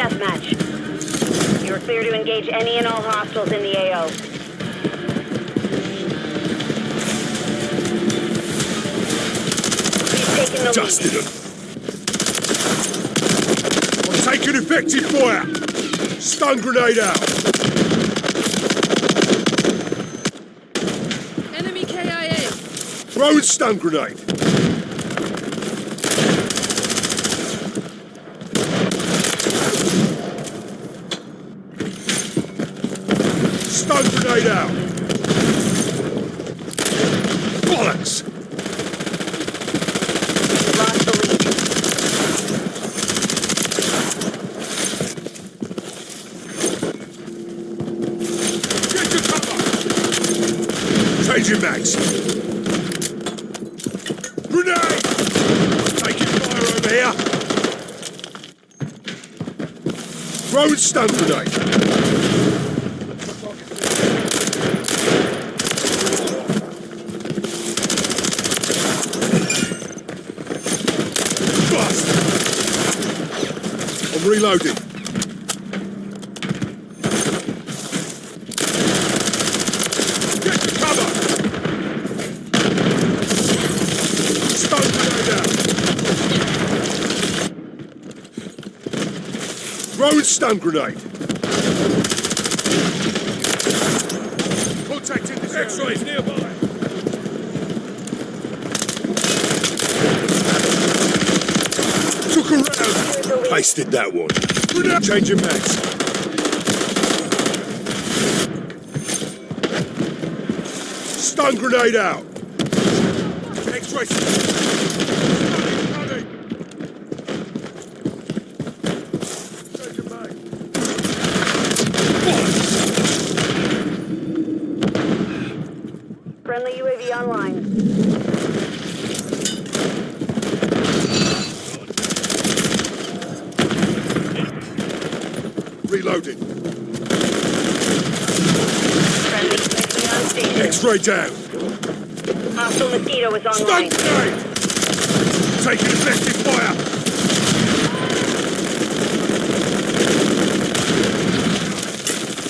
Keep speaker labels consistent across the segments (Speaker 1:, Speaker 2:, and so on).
Speaker 1: deathmatch. You are clear to engage any and all hostiles in the AO. We've taken the
Speaker 2: Dusted
Speaker 1: lead.
Speaker 2: them. I'm taking effective fire. Stun grenade out.
Speaker 3: Enemy KIA.
Speaker 2: Throwing stun grenade. Stun grenade out. Bollocks.
Speaker 1: We lost the lead.
Speaker 2: Get to cover. Changing mags. Grenade. Taking fire over here. Throwing stun grenade. I'm reloading. Get to cover. Stun grenade out. Throwing stun grenade. Contact in this X-rays nearby. Took a round. Pasted that one. Changing mags. Stun grenade out. X-ray. Changing mag.
Speaker 1: Friendly UAV online.
Speaker 2: Reloading.
Speaker 1: Friendly UAV on station.
Speaker 2: X-ray down.
Speaker 1: Hostile Mosquito is
Speaker 2: Stun
Speaker 1: online.
Speaker 2: grenade. Taking effective fire.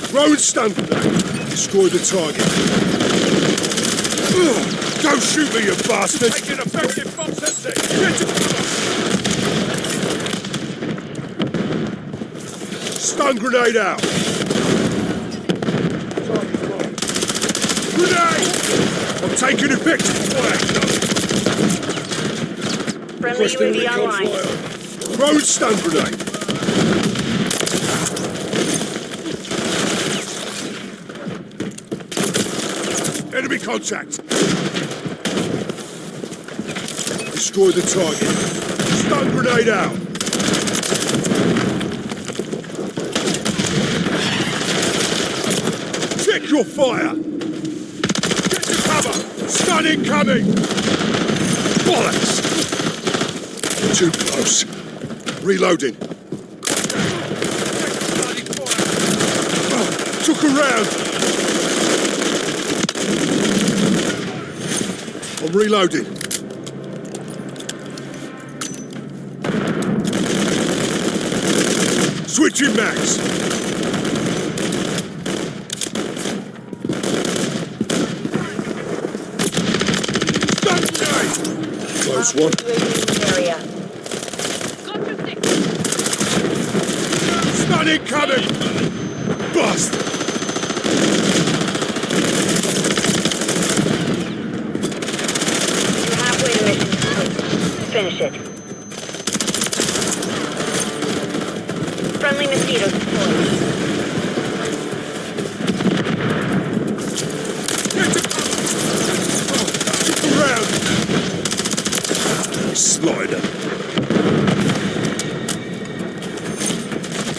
Speaker 2: Throwing stun grenade. Destroy the target. Ugh. Don't shoot me, you bastard. Taking effective bomb sensing. Get to cover. Stun grenade out. Grenade! I'm taking effective fire.
Speaker 1: Friendly UAV online.
Speaker 2: Throwing stun grenade. Enemy contact. Destroy the target. Stun grenade out. Check your fire. Get to cover. Stun incoming. Bollocks. Too close. Reloading. Oh, took a round. I'm reloading. Switching mags. Stun grenade. Close one.
Speaker 1: UAV in the area.
Speaker 2: Stun incoming. Bust.
Speaker 1: You're halfway to mission complete. Finish it. Friendly Mosquitoes deployed.
Speaker 2: Get to cover. Took the round. Slider.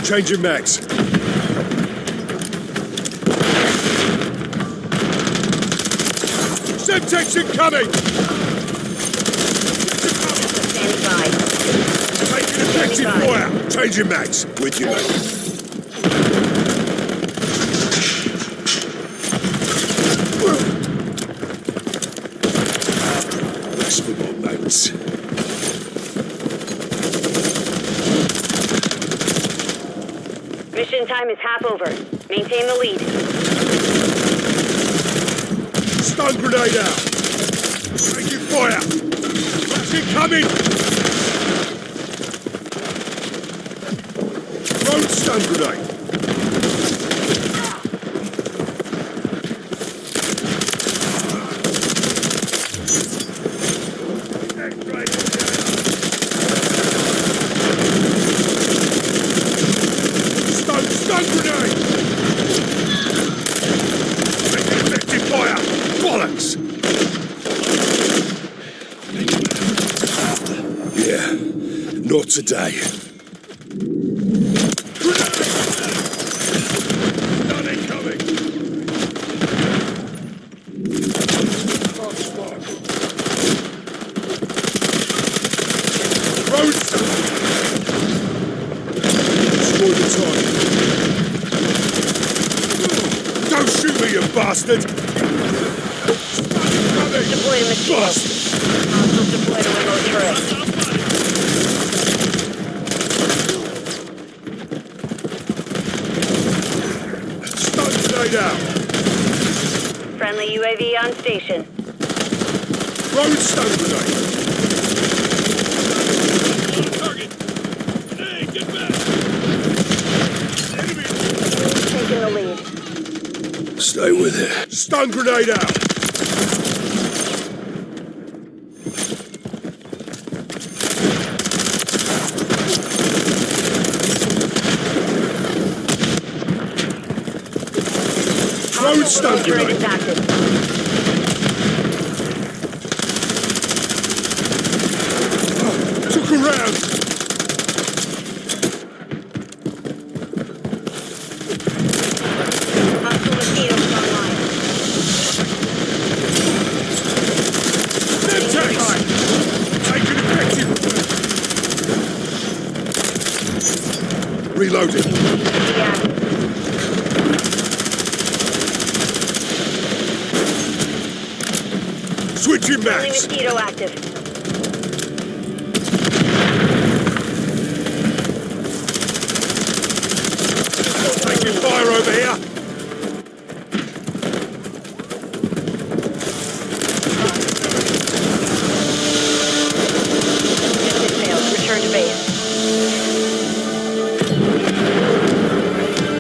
Speaker 2: Changing mags. Semtex incoming.
Speaker 1: Standing by.
Speaker 2: Taking effective fire. Changing mags. With you, mate. Thanks for more, mates.
Speaker 1: Mission time is half over. Maintain the lead.
Speaker 2: Stun grenade out. Taking fire. That's incoming. Throw stun grenade. Stun grenade! Taking effective fire! Bollocks! Yeah, not today. None incoming! Road stun! Destroy the target. Don't shoot me, you bastard!
Speaker 1: Deploy to mosquito. Hostiles deploy to remote turret.
Speaker 2: Stun grenade out!
Speaker 1: Friendly UAV on station.
Speaker 2: Road stun grenade!
Speaker 3: Target! Hey, get back! Enemy!
Speaker 1: Taking the lead.
Speaker 2: Stay with it. Stun grenade out! Road stun
Speaker 1: Turret
Speaker 2: grenade!
Speaker 1: is active.
Speaker 2: Took a round!
Speaker 1: Hostile mosquitoes online.
Speaker 2: Syntax! Taking effective! Reloading.
Speaker 1: Yeah.
Speaker 2: Switching
Speaker 1: Friendly
Speaker 2: max!
Speaker 1: mosquito active.
Speaker 2: Taking fire over here!